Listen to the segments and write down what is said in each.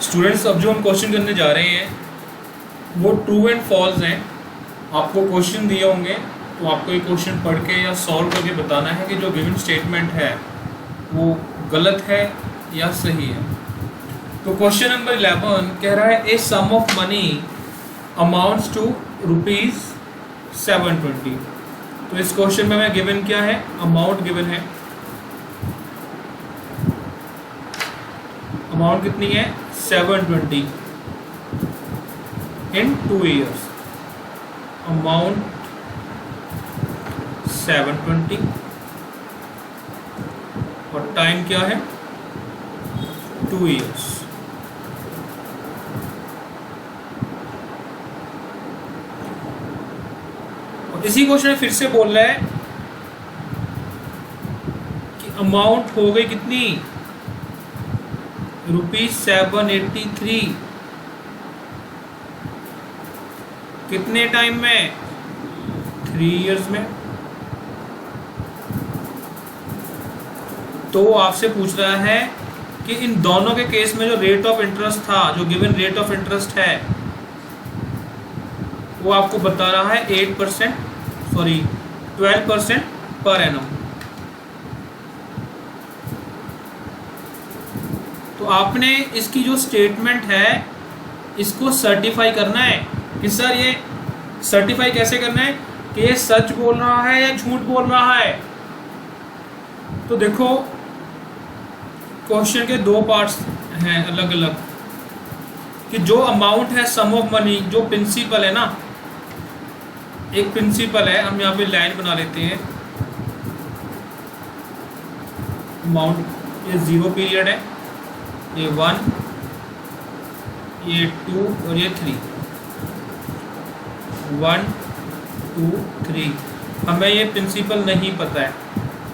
Students, अब जो हम क्वेश्चन करने जा रहे हैं वो ट्रू एंड फॉल्स हैं। आपको क्वेश्चन दिए होंगे तो आपको ये क्वेश्चन पढ़ के या सॉल्व करके बताना है कि जो गिवन स्टेटमेंट है वो गलत है या सही है। तो क्वेश्चन नंबर 11 कह रहा है ए सम ऑफ मनी अमाउंट्स टू ₹720। तो इस क्वेश्चन में गिवन क्या है, अमाउंट गिवन है। अमाउंट कितनी है, 720 इन 2 years। अमाउंट 720 और टाइम क्या है, 2 years। और इसी क्वेश्चन में फिर से बोल रहा है कि अमाउंट हो गई कितनी, ₹783। कितने टाइम में, 3 years में। तो आपसे पूछ रहा है कि इन दोनों के केस में जो रेट ऑफ इंटरेस्ट था, जो गिवन रेट ऑफ इंटरेस्ट है, वो आपको बता रहा है 12% पर एनम। तो आपने इसकी जो स्टेटमेंट है इसको सर्टिफाई करना है कि सर ये सर्टिफाई कैसे करना है कि ये सच बोल रहा है या झूठ बोल रहा है। तो देखो क्वेश्चन के 2 पार्ट्स हैं अलग अलग, कि जो अमाउंट है सम ऑफ मनी, जो प्रिंसिपल है ना, एक प्रिंसिपल है, हम यहाँ पे लाइन बना लेते हैं। अमाउंट ये 0 पीरियड है, ये 1, ये 2 और ये 3। 1 2 3। हमें ये प्रिंसिपल नहीं पता है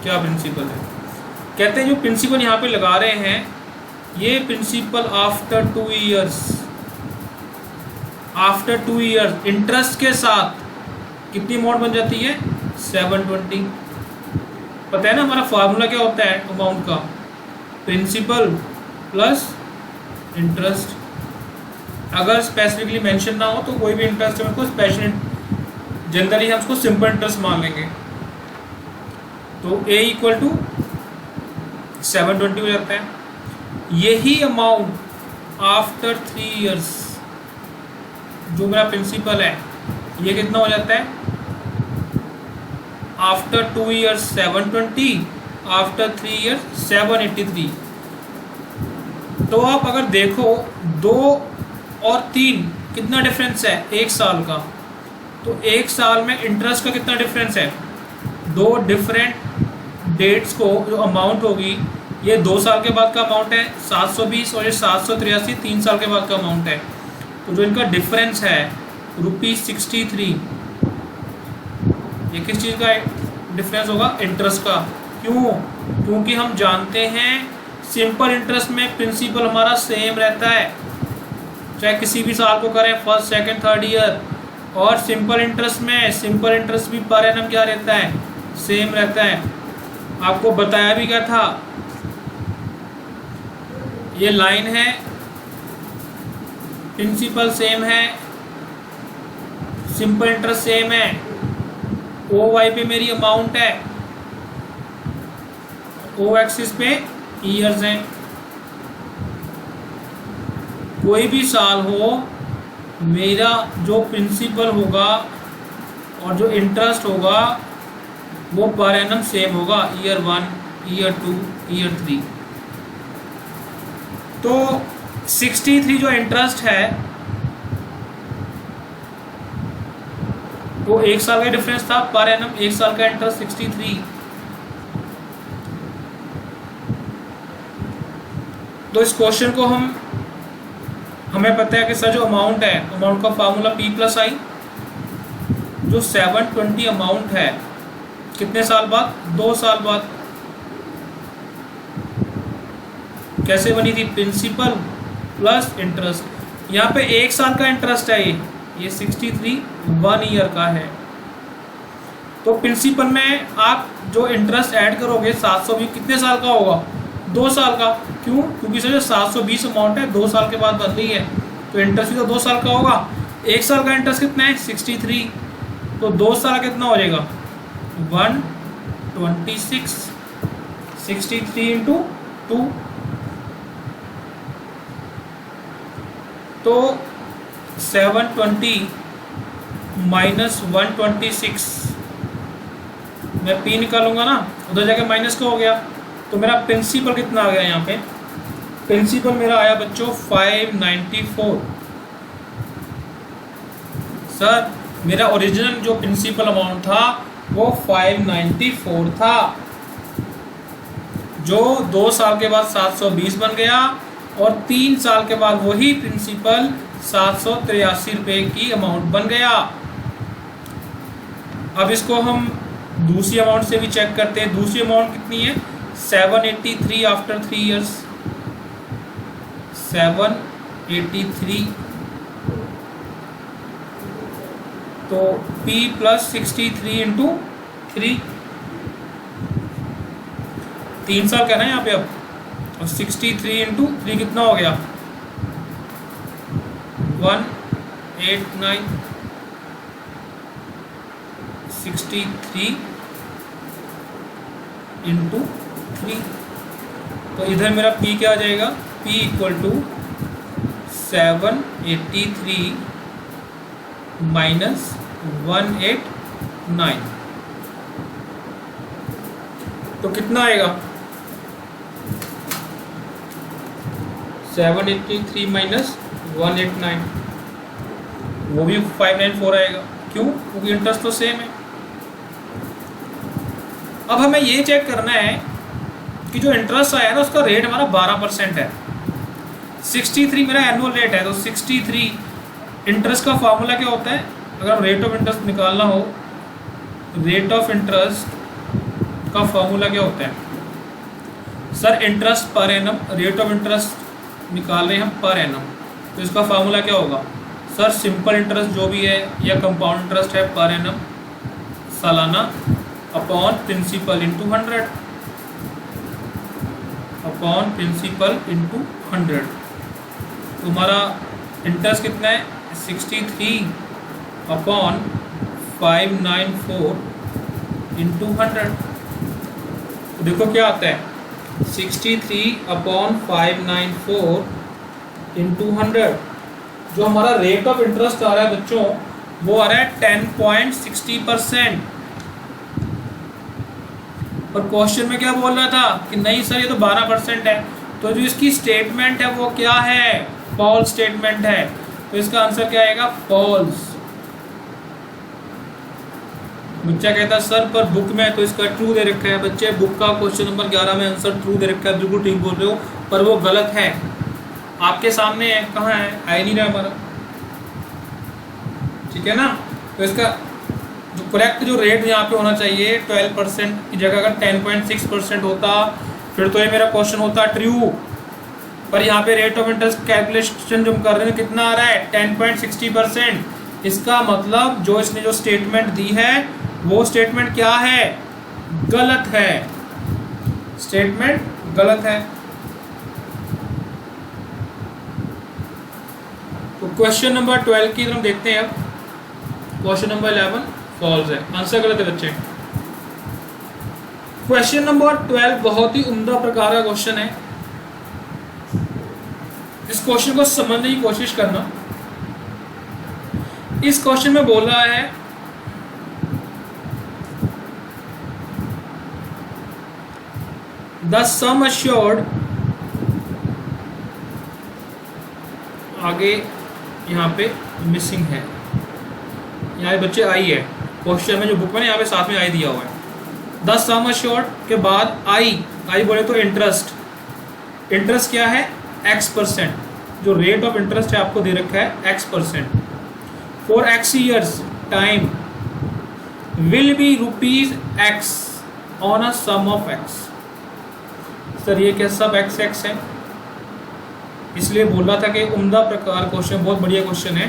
क्या प्रिंसिपल है। कहते हैं जो प्रिंसिपल यहाँ पे लगा रहे हैं ये principal after 2 years, after 2 years interest के साथ कितनी अमाउंट बन जाती है, 720। पता है ना हमारा फार्मूला क्या होता है अमाउंट का, प्रिंसिपल प्लस इंटरेस्ट। अगर स्पेसिफिकली मेंशन ना हो तो कोई भी इंटरेस्ट है को स्पेशल, जनरली हम उसको सिंपल इंटरेस्ट मान लेंगे। तो A इक्वल टू 720 हो जाता है। यही अमाउंट आफ्टर 3 years जो मेरा प्रिंसिपल है ये कितना हो जाता है, आफ्टर 2 years 720, आफ्टर 3 years 783। तो आप अगर देखो 2 और 3 कितना डिफरेंस है, 1 साल का। तो 1 साल में इंटरेस्ट का कितना डिफरेंस है, 2 डिफरेंट डेट्स को जो अमाउंट होगी, ये 2 साल के बाद का अमाउंट है 720 और ये 783 3 साल के बाद का अमाउंट है। तो जो इनका डिफरेंस है ₹63, ये किस चीज़ का डिफरेंस होगा, इंटरेस्ट का। क्यों, क्योंकि हम जानते हैं सिंपल इंटरेस्ट में प्रिंसिपल हमारा सेम रहता है, चाहे किसी भी साल को करें, फर्स्ट सेकंड थर्ड ईयर। और सिंपल इंटरेस्ट में सिंपल इंटरेस्ट भी पर एनम क्या रहता है, सेम रहता है। आपको बताया भी क्या था, ये लाइन है, प्रिंसिपल सेम है, सिंपल इंटरेस्ट सेम है, OY पे मेरी अमाउंट है, O एक्सिस पे ईयर्स हैं। कोई भी साल हो, मेरा जो प्रिंसिपल होगा और जो इंटरेस्ट होगा वो पर एनम सेम होगा, ईयर 1, ईयर 2, ईयर 3। तो 63 जो इंटरेस्ट है वो 1 साल का डिफरेंस था, पर एनम 1 साल का इंटरेस्ट 63। तो इस क्वेश्चन को हमें पता है कि सर जो अमाउंट है, अमाउंट का फार्मूला P+I, जो 720 अमाउंट है कितने साल बाद, 2 साल बाद। कैसे बनी थी, प्रिंसिपल प्लस इंटरेस्ट। यहाँ पे 1 साल का इंटरेस्ट है, ये 63 1 ईयर का है। तो प्रिंसिपल में आप जो इंटरेस्ट ऐड करोगे 720 कितने साल का होगा, 2 साल का। क्यों? क्योंकि सर 720 अमाउंट है 2 साल के बाद बन रही है, तो इंटरेस्ट भी तो 2 साल का होगा। 1 साल का इंटरेस्ट कितना है? 63, तो 2 साल कितना हो जाएगा? 126, 63 इंटू 2, तो 720 माइनस 126, मैं P निकालूंगा ना, उधर जाके माइनस का हो गया, तो मेरा प्रिंसिपल कितना आ गया यहाँ पे? प्रिंसिपल मेरा आया बच्चों 594। सर मेरा ओरिजिनल जो प्रिंसिपल अमाउंट था वो 594 था, जो 2 साल के बाद 720 बन गया, और 3 साल के बाद वही प्रिंसिपल 783 रुपये की अमाउंट बन गया। अब इसको हम दूसरी अमाउंट से भी चेक करते हैं। दूसरी अमाउंट कितनी है? 783 आफ्टर 3 इयर्स, 783, तो P प्लस 63 इंटू 3, 3 साल का ना यहाँ पे अब, और 63 इंटू 3 कितना हो गया? 189, 63 इंटू 3, तो इधर मेरा P क्या आ जाएगा? P इक्वल टू 783 माइनस 189, तो कितना आएगा? 783 माइनस 189, वो भी 594 आएगा। क्यों? क्योंकि इंटरेस्ट तो सेम है। अब हमें ये चेक करना है कि जो इंटरेस्ट आया ना उसका रेट हमारा 12% है। 63 मेरा एनुअल रेट है, तो 63 इंटरेस्ट का फार्मूला क्या होता है? अगर रेट ऑफ इंटरेस्ट निकालना हो, रेट ऑफ इंटरेस्ट का फार्मूला क्या होता है? Sir interest per annum, rate of interest निकाल रहे हैं हम पर एनम, तो इसका फार्मूला क्या होगा? सर सिंपल इंटरेस्ट जो भी है या कंपाउंड इंटरेस्ट है पर एनम सालाना upon principal into 100, upon principal into 100, तो हमारा इंटरेस्ट कितना है? 63 अपॉन 594 इंटू 100, तो देखो क्या आता है? 63 अपॉन 594 इंटू 100, जो हमारा रेट ऑफ इंटरेस्ट आ रहा है बच्चों वो आ रहा है 10.60%। और क्वेश्चन में क्या बोल रहा था कि नहीं सर ये तो 12% है, तो जो इसकी स्टेटमेंट है वो क्या है? फॉल्स स्टेटमेंट है, तो इसका आंसर क्या आएगा? फॉल्स। बच्चा कहता है सर पर बुक में तो इसका ट्रू दे रखा है। बच्चे बुक का क्वेश्चन नंबर 11 में आंसर ट्रू दे रखा है, बिल्कुल ठीक बोल रहे हो, पर वो गलत है। आपके सामने है, कहाँ है? आ ही नहीं रहा हमारा, ठीक है ना। तो इसका जो करेक्ट जो रेट यहाँ पे होना चाहिए 12% की जगह अगर 10.6% होता फिर तो ये मेरा क्वेश्चन होता ट्रू, पर यहाँ पे रेट ऑफ इंटरेस्ट कैलकुलेशन जो हम कर रहे हैं कितना आ रहा है? 10.60%। इसका मतलब जो इसने जो स्टेटमेंट दी है वो स्टेटमेंट क्या है? गलत है, स्टेटमेंट गलत है। तो क्वेश्चन नंबर 12 की तरफ देखते हैं। अब क्वेश्चन नंबर 11 फॉल्स है, आंसर गलत है बच्चे। क्वेश्चन नंबर 12 बहुत ही उम्दा प्रकार का क्वेश्चन है। इस क्वेश्चन को समझने की कोशिश करना। इस क्वेश्चन में बोल रहा है द सम अश्योर्ड, आगे यहाँ पे मिसिंग है, यहाँ बच्चे आई है क्वेश्चन में जो बुक में यहाँ पे साथ में आई दिया हुआ है। द सम अश्योर्ड के बाद आई बोले तो इंटरेस्ट, इंटरेस्ट क्या है? x%, जो रेट ऑफ इंटरेस्ट है आपको दे रखा है x%। For x years time will be ₹x on a sum of x। Sir ये क्या सब x है, इसलिए बोल रहा था कि उम्दा प्रकार क्वेश्चन, बहुत बढ़िया क्वेश्चन है।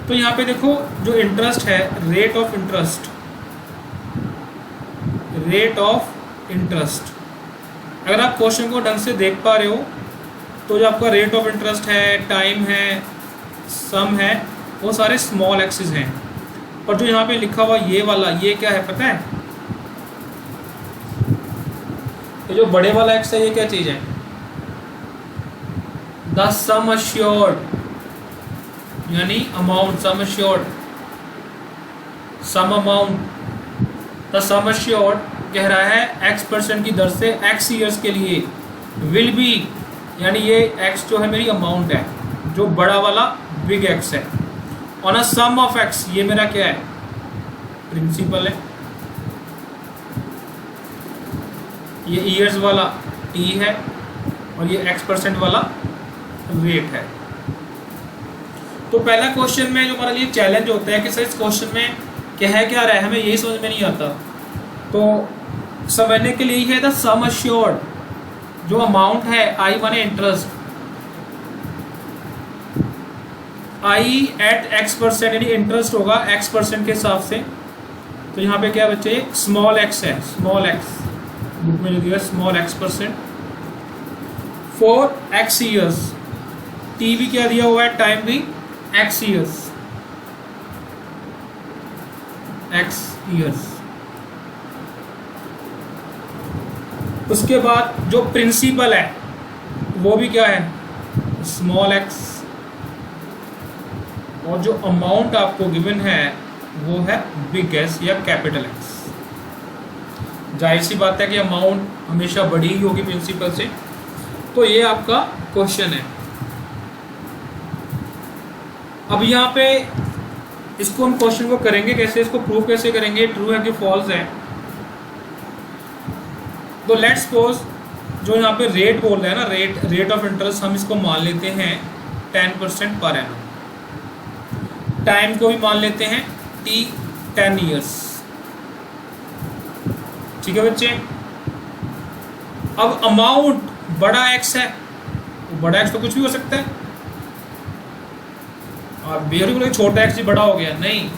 तो यहाँ पे देखो जो इंटरेस्ट है, rate of interest, rate of interest अगर आप क्वेश्चन को ढंग से देख पा रहे हो तो जो आपका रेट ऑफ इंटरेस्ट है, टाइम है, सम है, वो सारे स्मॉल एक्सिस हैं। और जो यहाँ पे लिखा हुआ ये वाला, ये क्या है पता है? ये जो बड़े वाला एक्स है ये क्या चीज़ है? द सम अश्योर्ड, यानी amount, sum assured, sum amount. The sum assured कह रहा है x% की दर से x ईयर्स के लिए विल बी, यानी ये x जो है मेरी अमाउंट है, जो बड़ा वाला बिग x है, on a sum of x, ये मेरा क्या है? प्रिंसिपल है। ये ईयर्स वाला t है और ये x% वाला रेट है। तो पहला क्वेश्चन में जो हमारे लिए चैलेंज होता है कि सर इस क्वेश्चन में क्या है, क्या रहा है, हमें यही समझ में नहीं आता। तो समझने के लिए है द सम अश्योर्ड, जो अमाउंट है आई माने इंटरेस्ट, आई एट x%, यानी इंटरेस्ट होगा x% के हिसाब से। तो यहाँ पे क्या बच्चे, स्मॉल x है, स्मॉल x बुक में लिख दिया small x% for x years. T भी क्या दिया हुआ है, टाइम भी x ईयर्स, x ईयर्स। उसके बाद जो प्रिंसिपल है वो भी क्या है, स्मॉल x, और जो अमाउंट आपको गिवन है वो है बिग S या कैपिटल X। जाहिर सी बात है कि अमाउंट हमेशा बड़ी ही होगी प्रिंसिपल से। तो ये आपका क्वेश्चन है। अब यहाँ पे इसको हम क्वेश्चन को करेंगे कैसे, इसको प्रूव कैसे करेंगे, ट्रू है कि फॉल्स है। तो लेट्स सपोज जो यहाँ पे रेट बोल रहे हैं ना, रेट ऑफ इंटरेस्ट, हम इसको मान लेते हैं 10% पर एनम। टाइम को भी मान लेते हैं t 10 ईयर्स। ठीक है बच्चे। अब अमाउंट बड़ा x है, बड़ा x तो कुछ भी हो सकता है। आप बिल्कुल छोटा x ही बड़ा हो गया, नहीं,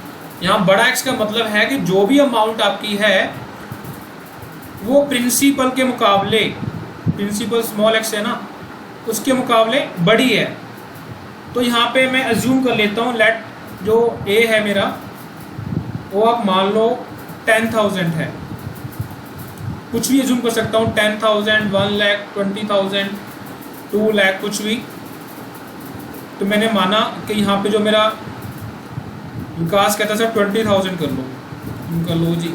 यहाँ बड़ा x का मतलब है कि जो भी अमाउंट आपकी है वो प्रिंसिपल के मुकाबले, प्रिंसिपल स्मॉल x है ना, उसके मुकाबले बड़ी है। तो यहाँ पे मैं अज्यूम कर लेता हूँ, लेट जो a है मेरा वो आप मान लो 10,000 है, कुछ भी अज्यूम कर सकता हूँ, 10,000, 1 लाख, 20,000, 2 लाख, कुछ भी। तो मैंने माना कि यहाँ पे जो मेरा विकास कहता है सर 20,000 कर लो जी,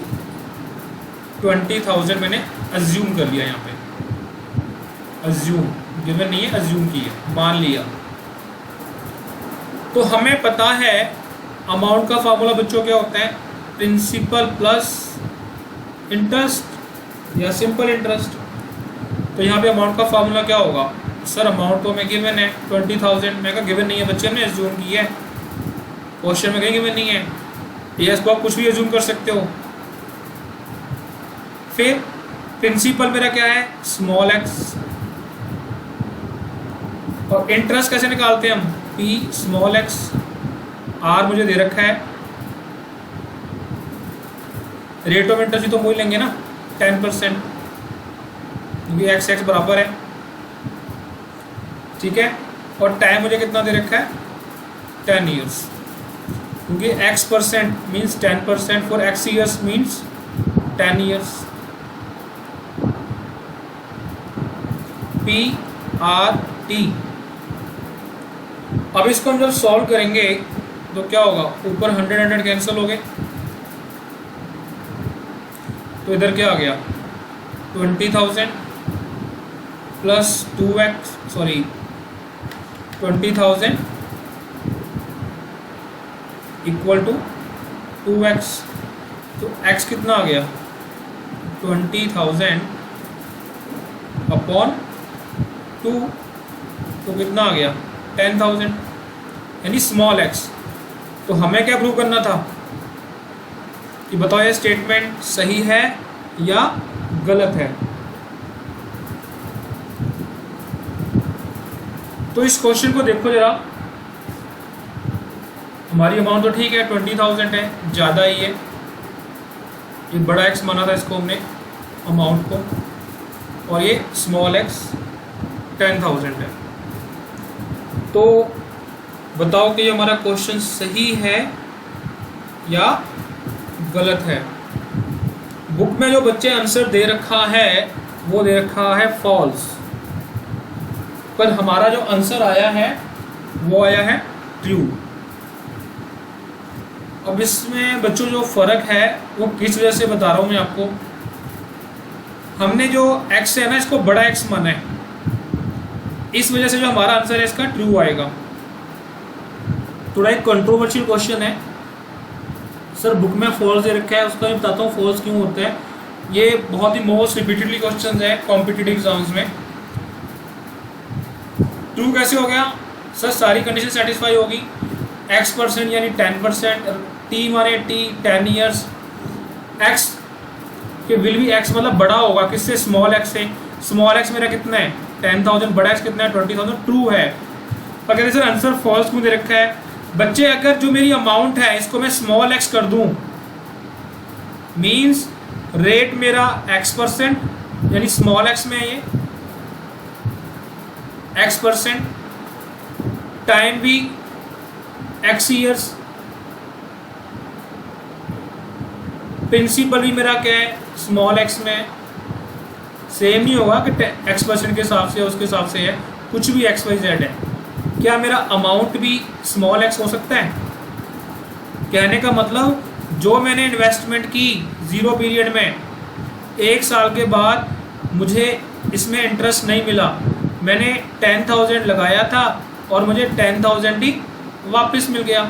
20,000 मैंने अज्यूम कर लिया। यहाँ पे अज्यूम गिवन नहीं है, अज्यूम किया, मान लिया। तो हमें पता है अमाउंट का फार्मूला बच्चों क्या होता है, प्रिंसिपल प्लस इंटरेस्ट या सिंपल इंटरेस्ट। तो यहाँ पे अमाउंट का फार्मूला क्या होगा, सर अमाउंट तो हमें गिवन है 20,000, मैं कहा गिवन नहीं है बच्चे, हमने अज्यूम किया है, क्वेश्चन में कहीं गिवन नहीं है। ये इसको आप कुछ भी अज्यूम कर सकते हो। फिर प्रिंसिपल मेरा क्या है, स्मॉल x, और इंटरेस्ट कैसे निकालते हैं हम, p स्मॉल x, r मुझे दे रखा है, रेट ऑफ इंटरेस्ट तो वही लेंगे ना 10%, क्योंकि x बराबर है, ठीक है। और टाइम मुझे कितना दे रखा है, 10 ईयर्स, क्योंकि x% means 10% for x years means 10 years. PRT। अब इसको हम जब सॉल्व करेंगे तो क्या होगा, ऊपर 100 कैंसिल हो गए, तो इधर क्या आ गया, 20,000 plus 2x, sorry 20,000 equal to 2x। तो x कितना आ गया, 20,000 अपॉन 2, तो कितना आ गया 10,000, यानी स्मॉल x। तो हमें क्या प्रूव करना था कि बताओ ये स्टेटमेंट सही है या गलत है। तो इस क्वेश्चन को देखो जरा, हमारी अमाउंट तो ठीक है 20,000 है, ज़्यादा ही है, एक बड़ा x माना था इसको हमने अमाउंट को। और ये स्मॉल एक्स 10,000 है। तो बताओ कि ये हमारा क्वेश्चन सही है या गलत है। बुक में जो बच्चे आंसर दे रखा है वो दे रखा है फॉल्स, पर हमारा जो आंसर आया है वो आया है ट्रू। अब इसमें बच्चों जो फ़र्क है वो किस वजह से बता रहा हूँ मैं आपको। हमने जो x है ना इसको बड़ा x माना है, इस वजह से जो हमारा आंसर है इसका ट्रू आएगा। थोड़ा एक कंट्रोवर्शियल क्वेश्चन है सर, बुक में फॉल्स दे रखा है, उसका मैं बताता हूँ फॉल्स क्यों होता है। ये बहुत ही मोस्ट रिपीटेडली क्वेश्चन है कॉम्पिटिटिव एग्जाम्स में। ट्रू कैसे हो गया सर, सारी कंडीशन सेटिस्फाई होगी, x% यानी 10%, t माने t 10 ईयर्स, x के विल भी x मतलब बड़ा होगा किससे, स्मॉल x से। स्मॉल x मेरा कितना है 10,000, बड़ा x कितना है 20,000, ट्रू है। पर कहते सर आंसर फॉल्स क्यों दे रखा है। बच्चे अगर जो मेरी अमाउंट है इसको मैं स्मॉल x कर दूं, मींस रेट मेरा x% यानी स्मॉल x में है ये x%, टाइम भी x ईयर्स, प्रिंसिपल भी मेरा क्या है स्मॉल x में। सेम नहीं होगा कि x% के हिसाब से उसके हिसाब से है, कुछ भी XYZ है। क्या मेरा अमाउंट भी स्मॉल x हो सकता है। कहने का मतलब जो मैंने इन्वेस्टमेंट की 0 पीरियड में, 1 साल के बाद मुझे इसमें इंटरेस्ट नहीं मिला, मैंने 10,000 लगाया था और मुझे 10,000 ही वापस मिल गया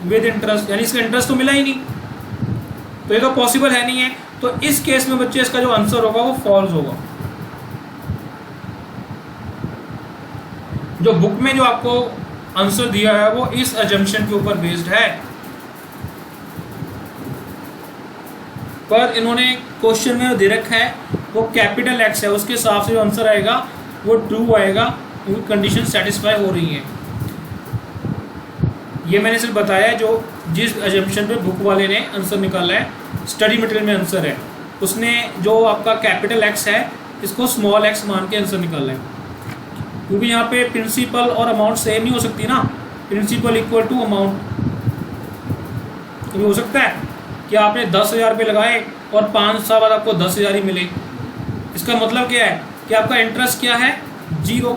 विद इंटरेस्ट, यानी इसका इंटरेस्ट तो मिला ही नहीं, तो ये तो पॉसिबल है नहीं है। तो इस केस में बच्चे इसका जो आंसर होगा वो फॉल्स होगा। जो बुक में जो आपको आंसर दिया है वो इस अजम्पशन के ऊपर बेस्ड है, पर इन्होंने क्वेश्चन में दे रखा है वो कैपिटल X है, उसके हिसाब से जो आंसर आएगा वो ट्रू आएगा, क्योंकि कंडीशन सेटिस्फाई हो रही है। ये मैंने सिर्फ बताया जो जिस अजम्पशन पे बुक वाले ने आंसर निकाला है, स्टडी मटेरियल में आंसर है, उसने जो आपका कैपिटल X है इसको स्मॉल x मान के आंसर निकाला है। क्योंकि यहाँ पे प्रिंसिपल और अमाउंट सेम नहीं हो सकती ना, प्रिंसिपल इक्वल टू अमाउंट। कभी हो सकता है कि आपने 10,000 रुपये लगाए और 5 साल बाद आपको 10,000 ही मिले, इसका मतलब क्या है कि आपका इंटरेस्ट क्या है 0,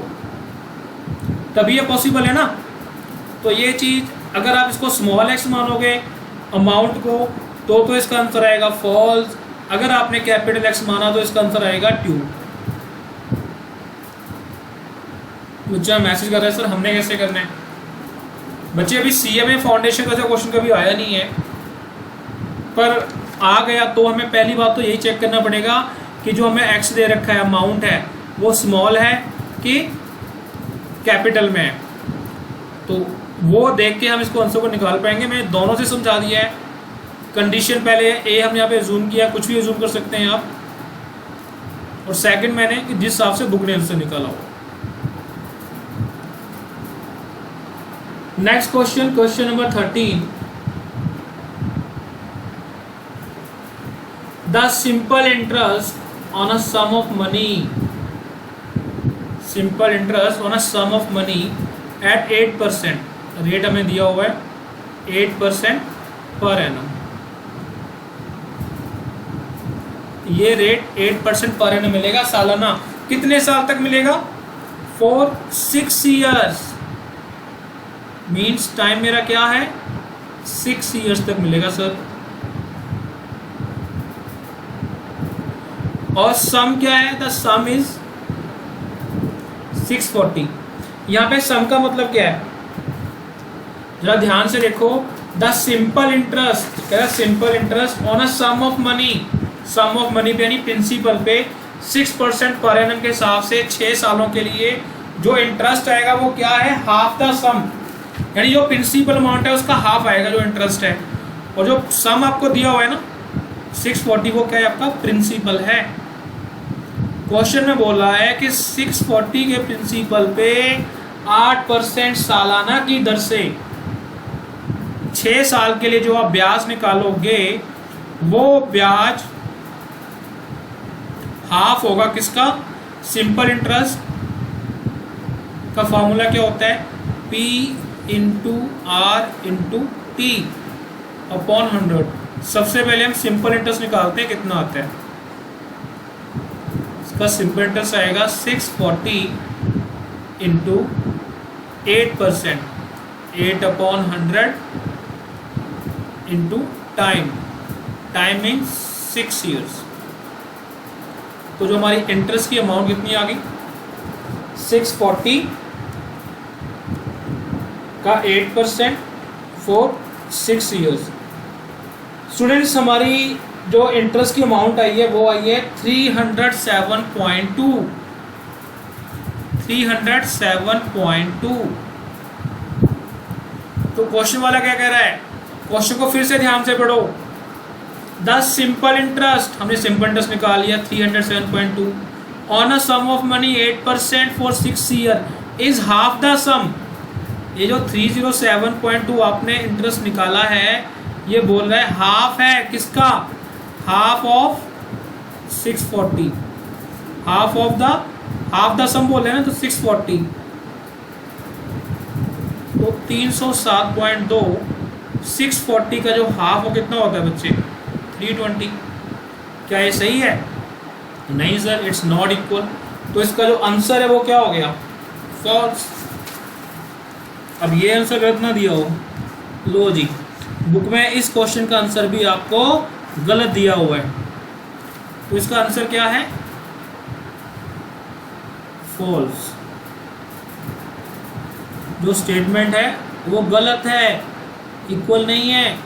तभी ये पॉसिबल है ना। तो ये चीज़ अगर आप इसको स्मॉल x मानोगे अमाउंट को तो इसका आंसर आएगा फॉल्स। अगर आपने कैपिटल X माना तो इसका आंसर आएगा ट्रू। बच्चा मैसेज कर रहा है सर हमने कैसे करना है। बच्चे अभी CMA फाउंडेशन का क्वेश्चन कभी आया नहीं है, पर आ गया तो हमें पहली बात तो यही चेक करना पड़ेगा कि जो हमें x दे रखा है अमाउंट है वो स्मॉल है कि कैपिटल में है। तो वो देख के हम इसको आंसर को निकाल पाएंगे। मैंने दोनों से समझा दिया है। कंडीशन पहले ए हमने यहाँ पे जूम किया, कुछ भी जूम कर सकते हैं आप, और सेकंड मैंने कि जिस हिसाब से बुक ने आंसर निकाला हो। Next question, question number 13, the simple interest on a sum of money, simple interest on a sum of money at 8%, rate हमें दिया हुआ है 8% पर एनम। ये रेट 8% पर एनम मिलेगा सालाना। कितने साल तक मिलेगा, फॉर 6 ईयर्स, मीन्स टाइम मेरा क्या है 6 ईयर्स तक मिलेगा सर। और सम क्या है, द सम इज 640। यहाँ पे सम का मतलब क्या है, जरा ध्यान से देखो। द सिंपल इंटरेस्ट, क्या simple interest on a sum of money, sum of money पे यानी प्रिंसिपल पे 6% पर एनम के हिसाब से 6 सालों के लिए जो इंटरेस्ट आएगा वो क्या है, हाफ द सम, यानी जो प्रिंसिपल अमाउंट है उसका हाफ आएगा जो इंटरेस्ट है। और जो सम आपको दिया हुआ है ना 640, वो क्या है आपका प्रिंसिपल है। क्वेश्चन में बोल रहा है कि 640 के प्रिंसिपल पे 8% सालाना की दर से 6 साल के लिए जो आप ब्याज निकालोगे वो ब्याज हाफ होगा किसका, सिंपल इंटरेस्ट का फॉर्मूला क्या होता है, P into R into T upon 100। सबसे पहले हम सिंपल इंटरेस्ट निकालते हैं, कितना आता है इसका। सिंपल इंटरेस्ट आएगा 640 into 8%, 8 upon 100 into time, time means 6 years. तो जो हमारी इंटरेस्ट की अमाउंट कितनी आ गई, 640 का 8% फॉर 6 ईयर्स। स्टूडेंट्स हमारी जो इंटरेस्ट की अमाउंट आई है वो आई है 307.2। तो क्वेश्चन वाला क्या कह रहा है, क्वेश्चन को फिर से ध्यान से पढ़ो। द सिंपल इंटरेस्ट, हमने सिंपल इंटरेस्ट निकाल लिया 307.2 on a sum of money 8% for 6 year is half the sum. ये जो 307.2 आपने इंटरेस्ट निकाला है, ये बोल रहा है हाफ है किसका, हाफ ऑफ 640, हाफ द सम बोल रहे हैं ना, तो 640 तो 307.2 640 का जो हाफ वो कितना होता है बच्चे, 320। क्या ये सही है, नहीं सर, इट्स नॉट इक्वल। तो इसका जो आंसर है वो क्या हो गया, फॉल्स। अब ये आंसर गलत ना दिया हो, लो जी बुक में इस क्वेश्चन का आंसर भी आपको गलत दिया हुआ है, तो इसका आंसर क्या है, फॉल्स। जो स्टेटमेंट है वो गलत है, इक्वल नहीं है,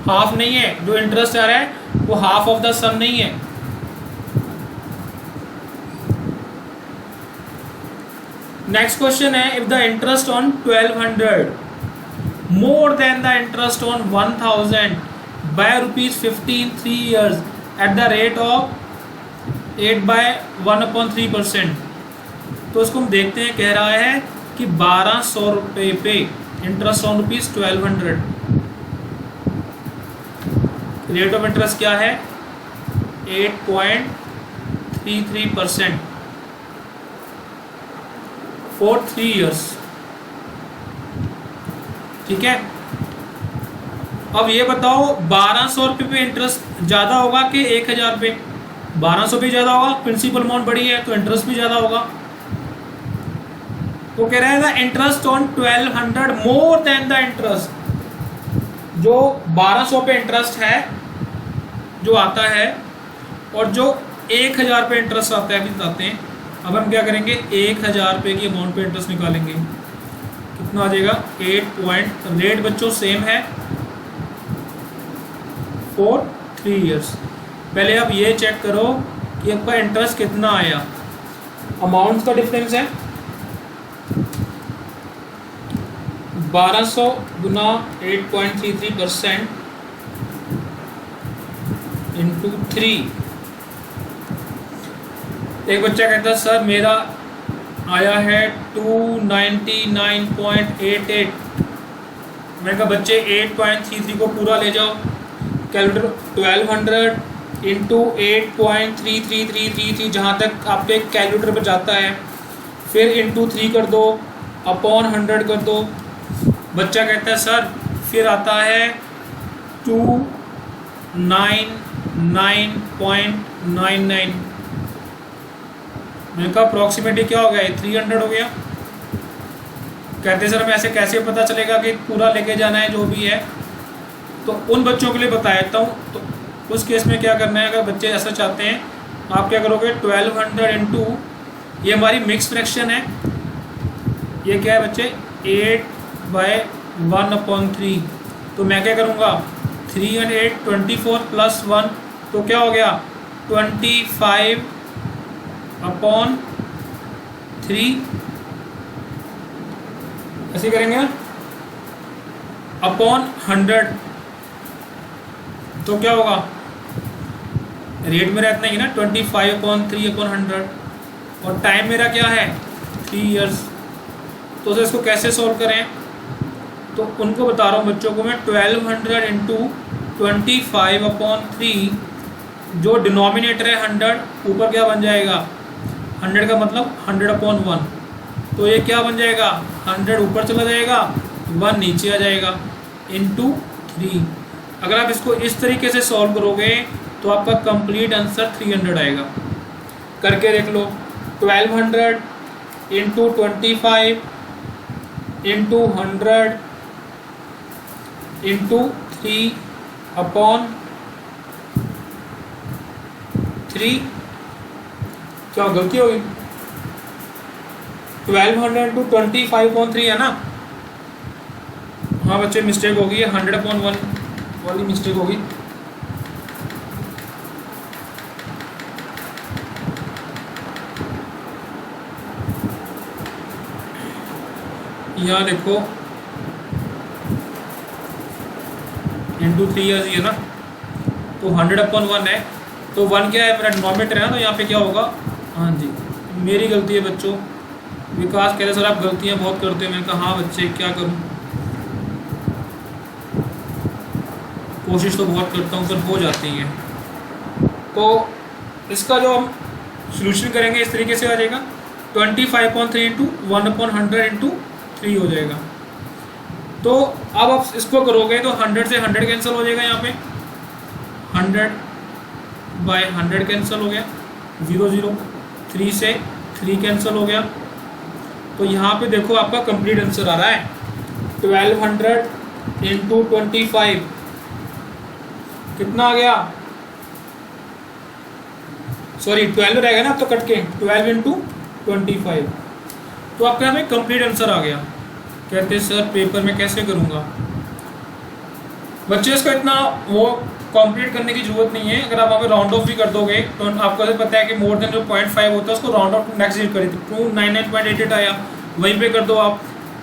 हाफ नहीं है। जो इंटरेस्ट आ रहा है वो हाफ ऑफ द सम नहीं है। नेक्स्ट क्वेश्चन है, if the interest on 1200 more than the interest on 1000 by ₹15 3 years at the rate of 8/1/3%। तो उसको हम देखते हैं, कह रहा है कि 1200 रुपये पे interest on ₹1200, rate of interest क्या है 8.33% फॉर 3 years। ठीक है, अब ये बताओ 1200 रुपये पे इंटरेस्ट ज़्यादा होगा कि 1000 रुपये। 1200 भी ज़्यादा होगा, प्रिंसिपल अमाउंट बड़ी है तो इंटरेस्ट भी ज़्यादा होगा। तो कह रहा है the interest on 1200 more than the interest, जो 1200 पे इंटरेस्ट है जो आता है और जो 1000 पे इंटरेस्ट आता है, अभी बताते हैं। अब हम क्या करेंगे, 1000 रुपये की अमाउंट पे इंटरेस्ट निकालेंगे, कितना आ जाएगा 8 रेट बच्चों सेम है फॉर 3 years। पहले आप ये चेक करो कि आपका इंटरेस्ट कितना आया, अमाउंट का डिफरेंस है 1200 गुना 8.33% इंटू 3। एक बच्चा कहता है सर मेरा आया है 299.88। मैंने कहा बच्चे 8.33 को पूरा ले जाओ कैलकुलेटर, 1200 इंटू 8.33333 जहाँ तक आपके कैलकुलेटर पर जाता है, फिर इंटू 3 कर दो, अपॉन 100 कर दो। बच्चा कहता है सर फिर आता है 299.99। मैंने कहा अप्रॉक्सीमेटली क्या हो गया, 300 हो गया। कहते सर हमें ऐसे कैसे पता चलेगा कि पूरा लेके जाना है जो भी है। तो उन बच्चों के लिए बता देता हूँ। तो उस केस में क्या करना है, अगर बच्चे ऐसा चाहते हैं आप क्या करोगे, 1200 इंटू, ये हमारी मिक्स फ्रैक्शन है, ये क्या है बच्चे 8/1/3। तो मैं क्या करूँगा 3 and 8 24 प्लस 1, तो क्या हो गया 25/3। ऐसे करेंगे ना, अपॉन 100, तो क्या होगा रेट मेरा इतना ही ना 25/3/100 और टाइम मेरा क्या है 3 years। तो इसको कैसे सॉल्व करें, तो उनको बता रहा हूँ बच्चों को मैं 1200 इंटू 25/3 जो डिनोमिनेटर है 100, ऊपर क्या बन जाएगा 100 का मतलब 100/1, तो ये क्या बन जाएगा 100 ऊपर चला जाएगा 1 नीचे आ जाएगा इंटू 3। अगर आप इसको इस तरीके से सॉल्व करोगे तो आपका कंप्लीट आंसर 300 आएगा। करके देख लो, 1200 इंटू 25 इंटू 100 इंटू 3/3, क्या गलती होगी 1200 इंटू 25/3 है ना। हाँ बच्चे मिस्टेक होगी, 100/1 वाली मिस्टेक होगी। यहाँ देखो इंटू 3 है ना, तो 100/1 है, तो 1 क्या है मेरा डिनोमिनेटर है ना, तो यहाँ पे क्या होगा, हाँ जी मेरी गलती है बच्चों। विकास कहते सर आप गलतियाँ बहुत करते हो। मैंने कहा हाँ बच्चे क्या करूँ, कोशिश तो बहुत करता हूँ पर हो जाती है। तो इसका जो हम सोल्यूशन करेंगे इस तरीके से आ जाएगा, 25/3 इंटू 1/100 इंटू 3 हो जाएगा। तो अब आप इसको करोगे तो 100 से 100 कैंसिल हो जाएगा, यहाँ पे 100/100 कैंसिल हो गया, 0 0, 3 से 3 कैंसिल हो गया। तो यहाँ पे देखो आपका कंप्लीट आंसर आ रहा है 1200 इंटू 25 कितना आ गया, सॉरी 12 रहेगा ना, अब तो कट के 12 इंटू 25, तो आपके यहाँ पे कंप्लीट आंसर आ गया। कहते सर पेपर में कैसे करूँगा, बच्चे इसको इतना वो कॉम्प्लीट करने की जरूरत नहीं है। अगर आप वहाँ पे राउंड ऑफ भी कर दोगे तो आपको पता है कि मोर देन जो 0.5 होता है उसको राउंड ऑफ टू नेक्स्ट करी, तो 299.88 आया, वहीं पे कर दो आप।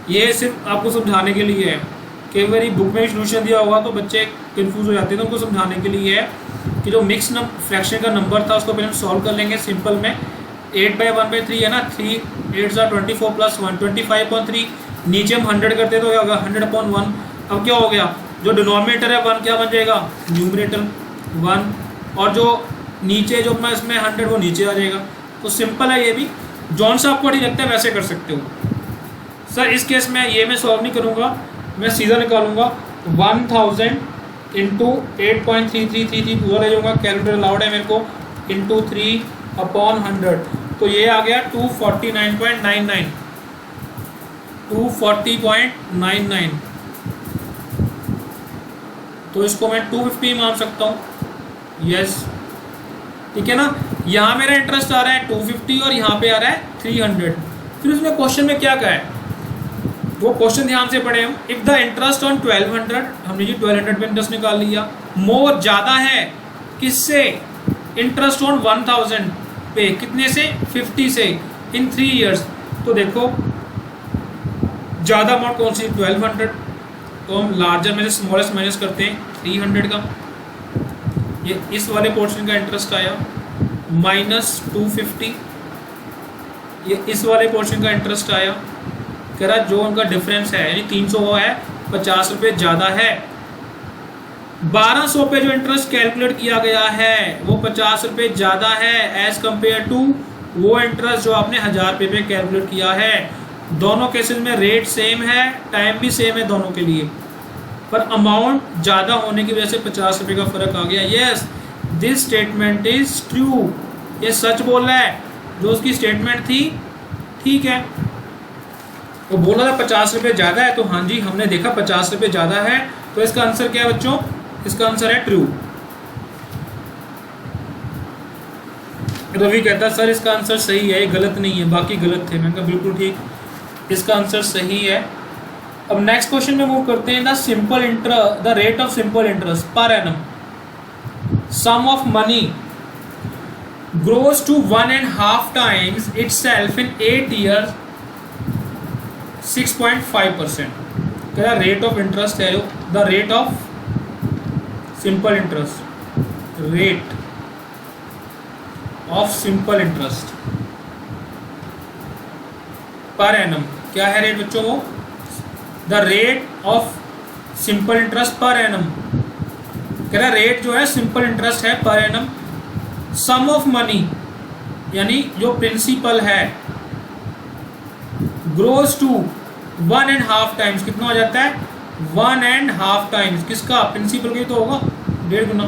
ये सिर्फ आपको समझाने के लिए है, कई बार बुक में भी सोल्यूशन दिया होगा तो बच्चे कंफ्यूज हो जाते हैं, तो उनको समझाने के लिए है कि जो मिक्स फ्रैक्शन का नंबर था उसको पहले हम सॉल्व कर लेंगे सिंपल में। 8/1/3 है ना, 3 8 24 प्लस 1 25/3, नीचे हम 100 करते तो क्या होगा 100/1। अब क्या हो गया, जो डिनोमिनेटर है 1 क्या बन जाएगा न्यूमरेटर 1, और जो नीचे जो अपना इसमें 100 वो नीचे आ जाएगा। तो सिंपल है, ये भी जौन सा आपको ठीक लगता है वैसे कर सकते हो। सर इस केस में ये मैं सॉल्व नहीं करूँगा, मैं सीधा निकालूंगा 1000 इंटू 8.3333 पूरा ले जाऊँगा, कैलकुलेटर अलाउड है मेरे को, इंटू 3/100, तो ये आ गया 249.99, 240.99। तो इसको मैं 250 मान सकता हूँ, यस ठीक है ना। यहाँ मेरा इंटरेस्ट आ रहा है 250 और यहाँ पे आ रहा है 300। फिर उसमें क्वेश्चन में क्या कहा है, वो क्वेश्चन ध्यान से पढ़े हम। इफ द इंटरेस्ट ऑन 1200, हमने जी 1200 पे इंटरेस्ट निकाल लिया, मोर ज़्यादा है किससे, इंटरेस्ट ऑन 1000 पे, कितने से 50 से, इन 3 ईयर्स। तो देखो ज़्यादा अमाउंट कौन सी 1200, तो हम लार्जर में से स्मॉलेस्ट माइनस करते हैं 300 का, ये इस वाले पोर्शन का इंटरेस्ट आया माइनस 250, ये इस वाले पोर्शन का इंटरेस्ट आया, कह रहा जो उनका डिफरेंस है यानी 300 है, 50 रुपये ज़्यादा है। 1200 पे जो इंटरेस्ट कैलकुलेट किया गया है वो 50 रुपये ज़्यादा है एज कंपेयर टू वो इंटरेस्ट जो आपने 1000 रुपये पे कैलकुलेट किया है। दोनों केसेस में रेट सेम है, टाइम भी सेम है दोनों के लिए, पर अमाउंट ज़्यादा होने की वजह से 50 रुपये का फ़र्क आ गया। Yes this statement is true, ये सच बोल रहा है, जो उसकी स्टेटमेंट थी ठीक है। वो बोला था 50 रुपये ज़्यादा है, तो हाँ जी हमने देखा 50 रुपये ज़्यादा है, तो इसका आंसर क्या है बच्चों, इसका आंसर है ट्रू। रवि कहता सर इसका आंसर सही है, ये गलत नहीं है, बाकी गलत थे। मैंने कहा बिल्कुल ठीक, इसका आंसर सही है। अब नेक्स्ट क्वेश्चन में मूव करते हैं। The rate of simple interest per annum sum of money grows to 1.5 times itself in 8 years 6.5%। क्या रेट ऑफ इंटरेस्ट है, the rate of simple interest, rate of simple interest per annum क्या है rate बच्चों, वो the rate of simple interest per annum, कह रहा rate जो है सिंपल इंटरेस्ट है per annum sum of money यानी जो प्रिंसिपल है ग्रोज टू 1.5 टाइम्स, कितना हो जाता है 1.5 टाइम्स, किसका प्रिंसिपल का तो होगा 1.5 गुना,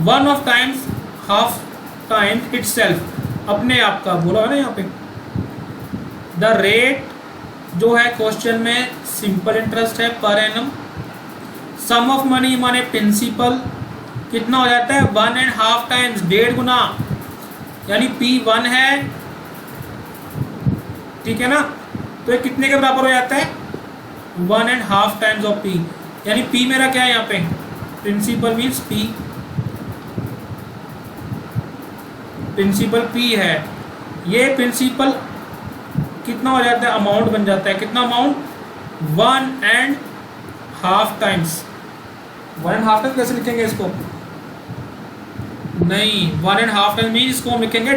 1 of times half times it self, अपने आप का बोला है ना यहाँ पे। द रेट जो है क्वेश्चन में सिंपल इंटरेस्ट है per annum, sum of money माने प्रिंसिपल कितना हो जाता है 1.5 टाइम्स, 1.5 गुना, यानी P1 है, ठीक है ना, तो ये कितने के बराबर हो जाता है 1.5 टाइम्स ऑफ P, यानी P मेरा क्या है यहाँ पे principal means P, principal P है, ये प्रिंसिपल कितना हो जाता है अमाउंट बन जाता है, कितना अमाउंट 1.5 टाइम्स, 1.5 टाइम्स कैसे लिखेंगे इसको, नहीं 1.5 टाइम्स मीन इसको हम लिखेंगे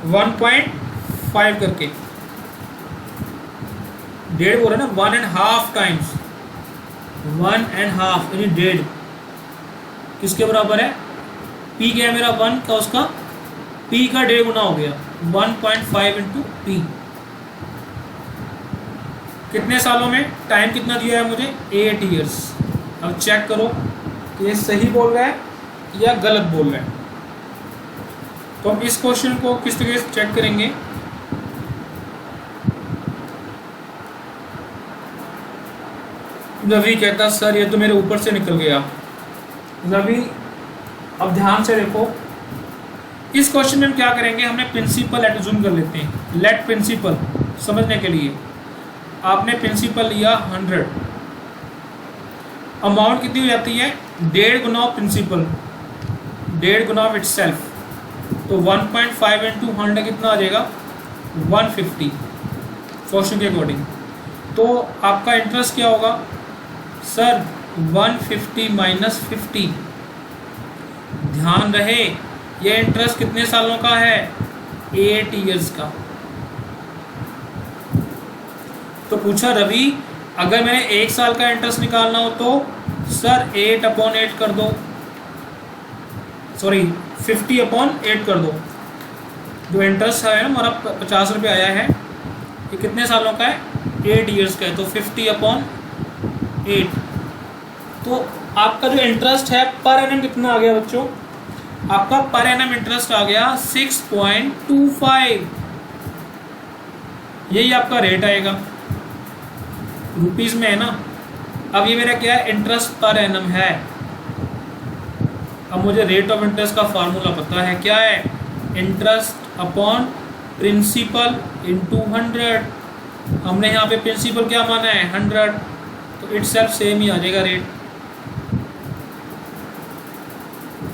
1.5 करके, 1.5 बोल रहे ना 1.5 टाइम्स, 1.5 यानी 1.5 किसके बराबर है, P क्या है मेरा 1 का, उसका P का 1.5 गुना हो गया 1.5 इंटू P, कितने सालों में, टाइम कितना दिया है मुझे 8 ईयर्स। अब चेक करो कि ये सही बोल रहा है या गलत बोल रहा है, तो हम इस क्वेश्चन को किस तरीके से चेक करेंगे, रवि कहता सर ये तो मेरे ऊपर से निकल गया। रवि अब ध्यान से देखो, इस क्वेश्चन में हम क्या करेंगे, हमने प्रिंसिपल एज्यूम कर लेते हैं, लेट प्रिंसिपल समझने के लिए, आपने प्रिंसिपल लिया 100, अमाउंट कितनी हो जाती है 1.5 गुना ऑफ प्रिंसिपल, 1.5 गुना ऑफ इटसेल्फ, तो 1.5 इंटू 100 कितना आ जाएगा 150 क्वेश्चन के अकॉर्डिंग। तो आपका इंटरेस्ट क्या होगा सर 150 माइनस 50, ध्यान रहे ये इंटरेस्ट कितने सालों का है 8 ईयर्स का। तो पूछा रवि अगर मैंने 1 साल का इंटरेस्ट निकालना हो तो सर 8/8 कर दो, सॉरी 50/8 कर दो, जो इंटरेस्ट है ना हमारा 50 रुपये आया है, ये कितने सालों का है 8 ईयर्स का है, तो 50/8, तो आपका जो इंटरेस्ट है पर एनम कितना आ गया बच्चों, आपका पर एनम इंटरेस्ट आ गया 6.25, यही आपका रेट आएगा, रुपीस में है ना। अब ये मेरा क्या है इंटरेस्ट पर एनम है, अब मुझे रेट ऑफ इंटरेस्ट का फार्मूला पता है, क्या है इंटरेस्ट अपॉन प्रिंसिपल इनटू 100, हमने यहाँ पे प्रिंसिपल क्या माना है 100, तो इट सेल्फ सेम ही आ जाएगा रेट।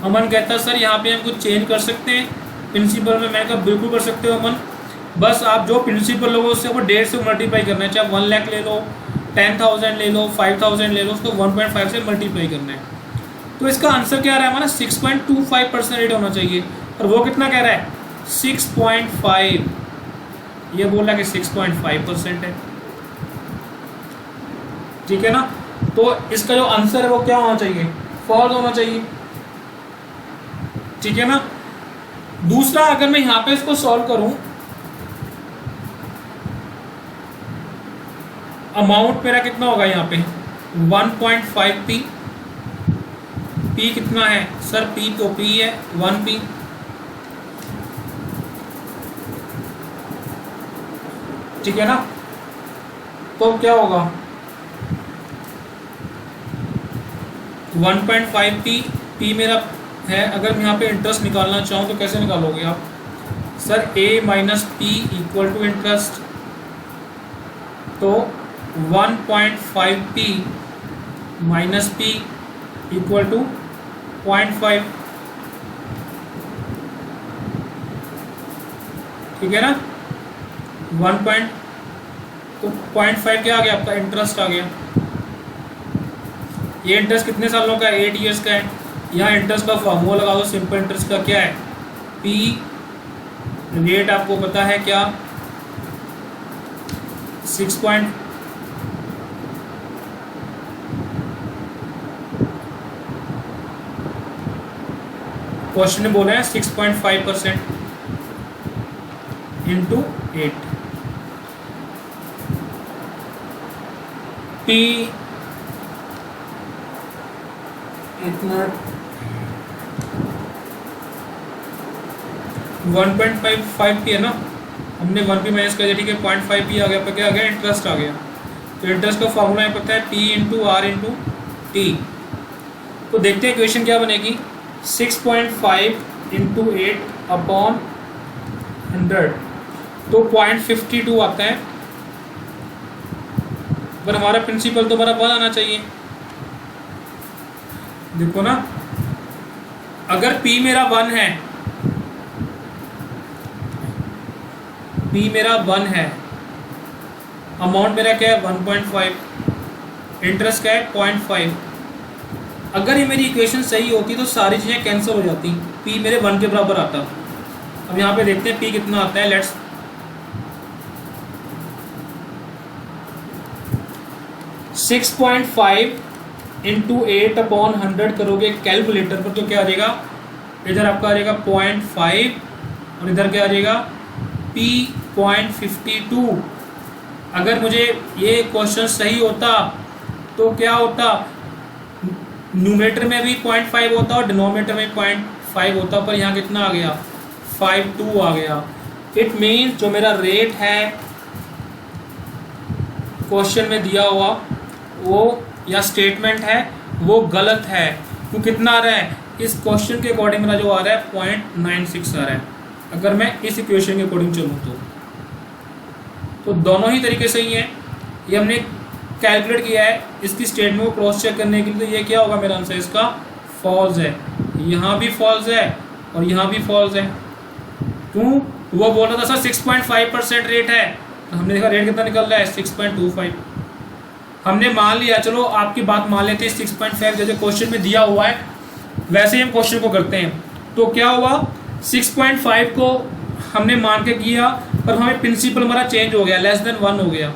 अमन कहता है सर यहाँ पे हम कुछ चेंज कर सकते हैं प्रिंसिपल में, मैंने कहा बिल्कुल कर सकते हो अमन, बस आप जो प्रिंसिपल लोगो उससे वो 1.5 से मल्टीप्लाई करना है, चाहे 1 लाख ले लो, 10,000 ले लो, 5,000 ले लो, उसको 1.5 से मल्टीप्लाई करना है। तो इसका आंसर क्या आ रहा है हमारा 6.25% रेट होना चाहिए, और वो कितना कह रहा है 6.5, ये बोल रहा है कि 6.5% है, ठीक है ना। तो इसका जो आंसर है वो क्या होना चाहिए फॉल्स होना चाहिए, ठीक है ना। दूसरा अगर मैं यहां पे इसको सॉल्व करूं, अमाउंट मेरा कितना होगा यहाँ पे 1.5p, p कितना है सर p तो p है 1p, ठीक है ना। तो क्या होगा 1.5p, p मेरा है, अगर मैं यहाँ पे इंटरेस्ट निकालना चाहूँ तो कैसे निकालोगे आप sir a minus P equal to interest, तो 1.5p minus p equal to 0.5, ठीक है ना। 1. तो 0.5 क्या आ गया आपका इंटरेस्ट आ गया, ये इंटरेस्ट कितने सालों का है 8 ईयर्स का है। यहाँ इंटरेस्ट का फॉर्मूला लगा दो, सिंपल इंटरेस्ट का क्या है p, रेट आपको पता है क्या 6. क्वेश्चन में बोला है 6.5% इंटू 8। पी इतना 1.55 पी है ना, हमने 1 पी माइनस कर दिया, ठीक है। 0.5 पी आ गया, पर क्या आ गया, इंटरेस्ट आ गया। तो इंटरेस्ट का फॉर्मूला है पता है, P into R into T. तो देखते हैं इक्वेशन क्या बनेगी, 6.5 इंटू 8 अपॉन 100, तो 0.52 आता है। पर हमारा प्रिंसिपल तो बराबर आना चाहिए। देखो ना, अगर P मेरा 1 है, P मेरा 1 है, अमाउंट मेरा क्या है 1.5, इंटरेस्ट क्या है 0.5। अगर ये मेरी इक्वेशन सही होती तो सारी चीज़ें कैंसिल हो जाती, P मेरे 1 के बराबर आता। अब यहाँ पे देखते हैं P कितना आता है। लेट्स 6.5 इंटू 8 अपॉन 100 करोगे कैलकुलेटर पर तो क्या आ जाएगा, इधर आपका आ जाएगा 0.5 और इधर क्या आ जाएगा P 0.52। अगर मुझे ये क्वेश्चन सही होता तो क्या होता, न्यूमरेटर में भी 0.5 होता और डिनोमिनेटर में 0.5 होता, पर यहाँ कितना आ गया 52 आ गया। इट मीन्स जो मेरा रेट है क्वेश्चन में दिया हुआ वो या स्टेटमेंट है वो गलत है। तो कितना आ रहा है, इस क्वेश्चन के अकॉर्डिंग मेरा जो आ रहा है 0.96 आ रहा है, अगर मैं इस इक्वेशन के अकॉर्डिंग चलूँ तो दोनों ही तरीके सही हैं। ये हमने कैलकुलेट किया है, इसकी स्टेटमेंट को क्रॉस चेक करने के लिए, तो ये क्या होगा मेरा आंसर, इसका फॉल्स है। यहाँ भी फॉल्स है और यहाँ भी फॉल्स है। क्यों, वो बोल रहा था सर 6.5% रेट है, तो हमने देखा रेट कितना निकल रहा है 6.25। हमने मान लिया, चलो आपकी बात मान लेते हैं 6.5 जैसे क्वेश्चन में दिया हुआ है वैसे ही हम क्वेश्चन को करते हैं। तो क्या हुआ, 6.5 को हमने मान के किया, पर हमें प्रिंसिपल हमारा चेंज हो गया, लेस देन 1 हो गया।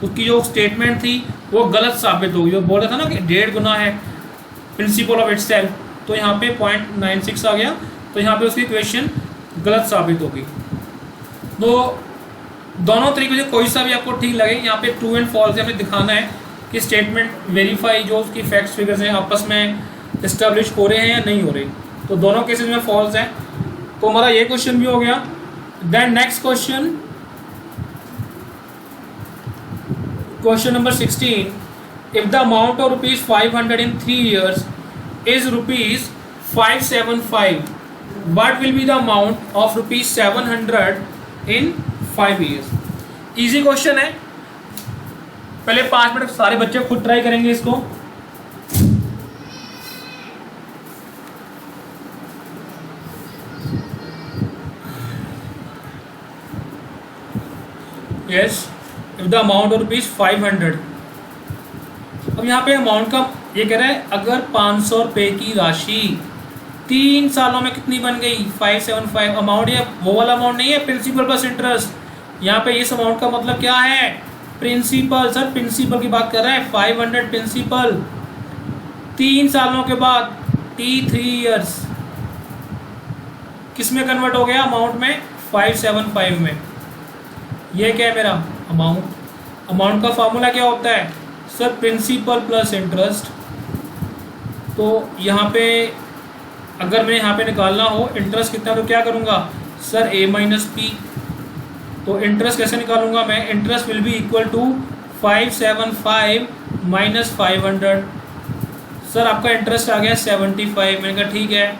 उसकी जो स्टेटमेंट थी वो गलत साबित हो गई। वो बोल रहा था ना कि 1.5 गुना है प्रिंसिपल ऑफ इटसेल्फ, तो यहाँ पे 0.96 आ गया, तो यहाँ पे उसकी इक्वेशन गलत साबित होगी। तो दोनों तरीके से कोई सा भी आपको ठीक लगे, यहाँ पे ट्रू एंड फॉल्स हमें दिखाना है कि स्टेटमेंट वेरीफाई जो उसकी फैक्ट्स फिगर्स हैं आपस में इस्टेब्लिश हो रहे हैं या नहीं हो रहे। तो दोनों केसेस में फॉल्स है। तो हमारा ये क्वेश्चन भी हो गया। Then next question, question number 16, if the amount of ₹500 in 3 years is ₹575, what will be the amount of ₹700 in 5 years? Easy question है। पहले 5 मिनट सारे बच्चे खुद ट्राई करेंगे इसको। Yes, if the amount of ₹500। अब यहाँ पे अमाउंट का ये कह रहा है, अगर 500 रुपये की राशि 3 सालों में कितनी बन गई 575। अमाउंट ये वो वाला अमाउंट नहीं है प्रिंसिपल प्लस इंटरेस्ट। यहाँ पे इस अमाउंट का मतलब क्या है, प्रिंसिपल। सर प्रिंसिपल की बात कर रहा है, 500 प्रिंसिपल 3 सालों के बाद T3 ईयर्स किस में कन्वर्ट हो गया, अमाउंट में 575 में। ये क्या है मेरा अमाउंट। अमाउंट का फॉर्मूला क्या होता है सर, प्रिंसिपल प्लस इंटरेस्ट। तो यहाँ पे अगर मैं यहाँ पे निकालना हो इंटरेस्ट कितना, तो क्या करूँगा सर A माइनस पी। तो इंटरेस्ट कैसे निकालूंगा मैं, interest will be equal to 575 minus 500। Sir आपका इंटरेस्ट आ गया 75। मैंने कहा ठीक है।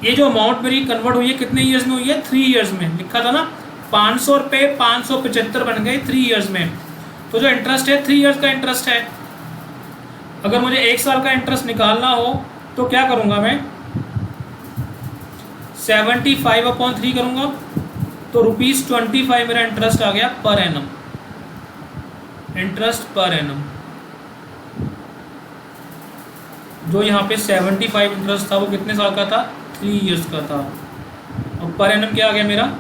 ये जो अमाउंट मेरी कन्वर्ट हुई है कितने ईयर्स में हुई है, 3 ईयर्स में। लिखा था ना 500 रुपये 575 बन गए 3 ईयर्स में। तो जो इंटरेस्ट है 3 ईयर्स का इंटरेस्ट है। अगर मुझे 1 साल का इंटरेस्ट निकालना हो तो क्या करूँगा मैं, 75/3 करूँगा, तो ₹25 मेरा इंटरेस्ट आ गया per annum. Interest per annum जो यहाँ पे 75 इंटरेस्ट था वो कितने साल का था, 3 ईयर्स का था। और पर एनम क्या आ गया मेरा,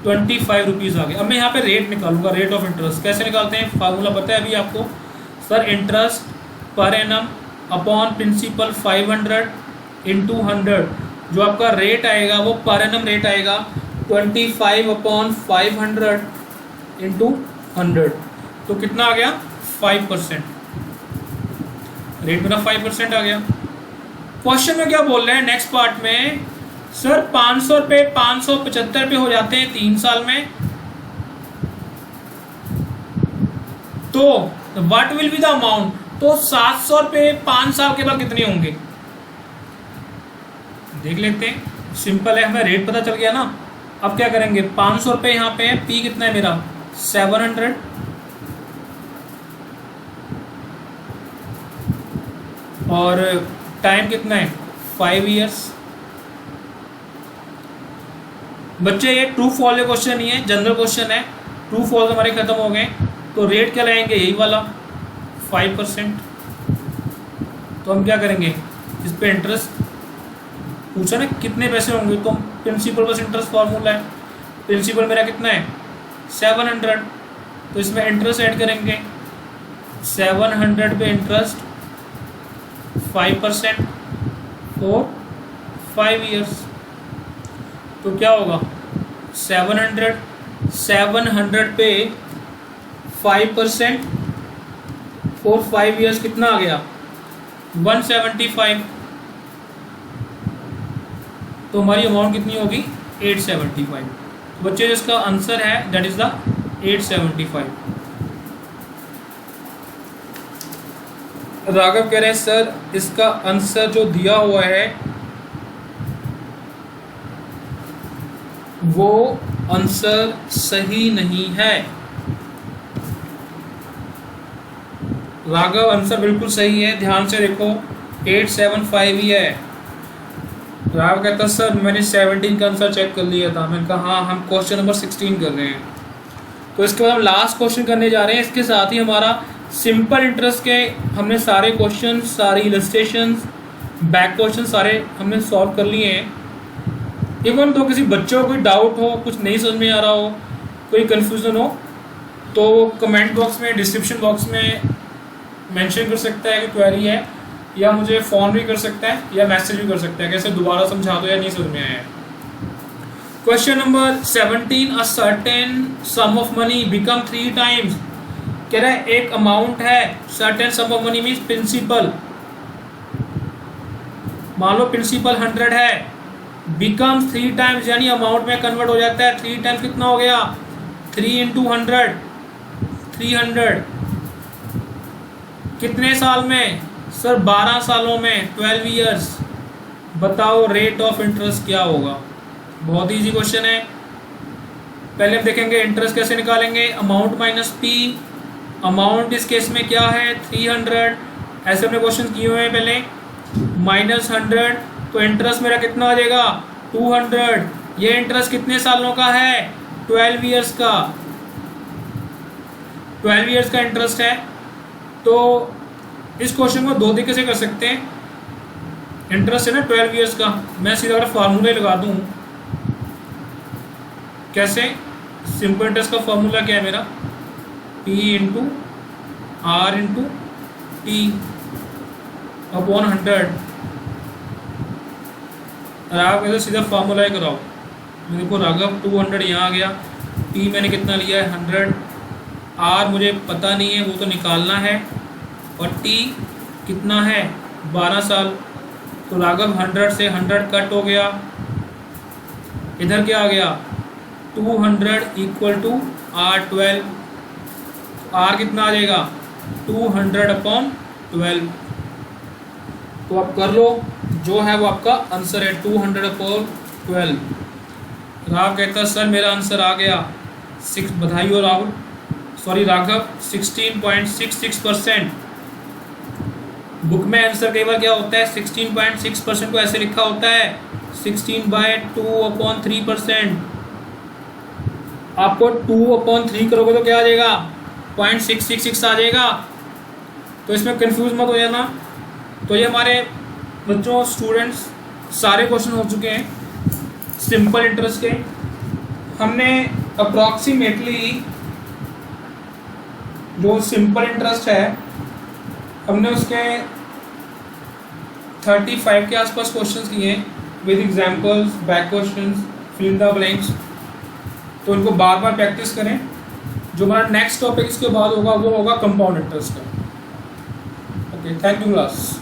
₹25 आ गया। अब मैं यहाँ पे रेट निकालूंगा, रेट ऑफ इंटरेस्ट। कैसे निकालते हैं, फार्मूला पता है अभी आपको sir, interest per annum upon principal 500 × 100। जो आपका रेट आएगा वो पर एनम रेट आएगा 25/500 इंटू 100, तो कितना आ गया 5%। रेट मेरा 5% आ गया। क्वेश्चन में क्या बोल रहे हैं नेक्स्ट पार्ट में, सर 500 रुपये 575 पे हो जाते हैं 3 साल में, तो what will be the amount, तो 700 रुपये 5 साल के बाद कितने होंगे देख लेते हैं। सिंपल है, हमें रेट पता चल गया ना। अब क्या करेंगे, 500 रुपये यहाँ पे है, पी कितना है मेरा 700, और टाइम कितना है 5 ईयर्स। बच्चे ये ट्रू फॉल्स क्वेश्चन नहीं है, जनरल क्वेश्चन है। ट्रू फॉल्स हमारे खत्म हो गए, तो रेट क्या लगाएंगे, यही वाला 5%। तो हम क्या करेंगे, इस पे इंटरेस्ट पूछा ना कितने पैसे होंगे, तो प्रिंसिपल प्लस इंटरेस्ट फार्मूला है। प्रिंसिपल मेरा कितना है 700, तो इसमें इंटरेस्ट ऐड करेंगे 700 पे इंटरेस्ट 5% फॉर 5 ईयर्स, तो क्या होगा 700 पे 5% फॉर 5 ईयर्स कितना आ गया 175, तो हमारी अमाउंट कितनी होगी 875। तो बच्चे जिसका आंसर है दैट इज द 875। राघव कह रहे हैं सर इसका आंसर जो दिया हुआ है वो आंसर सही नहीं है। राघव आंसर बिल्कुल सही है, ध्यान से देखो 875 ही है। राघव कहता सर मैंने 17 का आंसर चेक कर लिया था। मैंने कहा हाँ हम क्वेश्चन नंबर 16 कर रहे हैं। तो इसके बाद हम लास्ट क्वेश्चन करने जा रहे हैं। इसके साथ ही हमारा सिंपल इंटरेस्ट के हमने सारे क्वेश्चन, सारी इलस्ट्रेशंस, बैक क्वेश्चन सारे हमने सॉल्व कर लिए हैं। इवन तो किसी बच्चों को कोई डाउट हो, कुछ नहीं समझ में आ रहा हो, कोई कन्फ्यूज़न हो, तो कमेंट बॉक्स में, डिस्क्रिप्शन बॉक्स में मेंशन कर सकता है कि क्वेरी है, या मुझे फ़ोन भी कर सकता है या मैसेज भी कर सकता है, कैसे दोबारा समझा दो या नहीं समझ में आया। Question number 17, a certain sum of money become 3 times. कह रहा है एक अमाउंट है, certain sum of money means principal, मान लो प्रिंसिपल 100 है, बिकम 3 टाइम्स यानी अमाउंट में कन्वर्ट हो जाता है। 3 टाइम्स कितना हो गया 3 इंटू 100 300। कितने साल में सर 12 सालों में 12 ईयर्स। बताओ रेट ऑफ इंटरेस्ट क्या होगा। बहुत इजी क्वेश्चन है। पहले हम देखेंगे इंटरेस्ट कैसे निकालेंगे, अमाउंट माइनस पी। अमाउंट इस केस में क्या है 300, ऐसे हमने क्वेश्चन किए हुए हैं पहले, माइनस 100, तो इंटरेस्ट मेरा कितना आ जाएगा 200। ये इंटरेस्ट कितने सालों का है 12 ईयर्स का, 12 ईयर्स का इंटरेस्ट है। तो इस क्वेश्चन को 2 तरीके से कर सकते हैं। इंटरेस्ट है ना 12 ईयर्स का, मैं सीधा अगर फार्मूला लगा दूं, कैसे, सिंपल इंटरेस्ट का फार्मूला क्या है मेरा P into R into T upon 100। Raghav कैसे सीधा फार्मूला ही कराओ। मेरे को राघव 200 यहाँ आ गया, P मैंने कितना लिया है 100, R मुझे पता नहीं है वो तो निकालना है, और T कितना है 12 साल। तो राघव 100 से 100 कट हो गया, इधर क्या आ गया 200 इक्वल टू R12। R कितना आ जाएगा 200 अपॉन 12। तो आप कर लो, जो है वो आपका आंसर है 200 अपॉन 12। राघव कहता सर मेरा आंसर आ गया 6, बधाई हो राहुल, सॉरी राघव, 16.66%। बुक में आंसर कई बार क्या होता है 16.6% को ऐसे लिखा होता है 16/2/3%। आपको 2/3 करोगे तो क्या आ जाएगा 0.666 आ जाएगा। तो इसमें कंफ्यूज मत हो जाना। तो ये हमारे बच्चों, स्टूडेंट्स, सारे क्वेश्चन हो चुके हैं सिंपल इंटरेस्ट के। हमने अप्रॉक्सीमेटली जो सिंपल इंटरेस्ट है हमने उसके 35 के आसपास क्वेश्चंस किए हैं। With examples, back questions, fill in the blanks. तो इनको बार बार प्रैक्टिस करें। जो हमारा नेक्स्ट टॉपिक इसके बाद होगा वो होगा कंपाउंड इंटरेस्ट का। Okay, thank you class.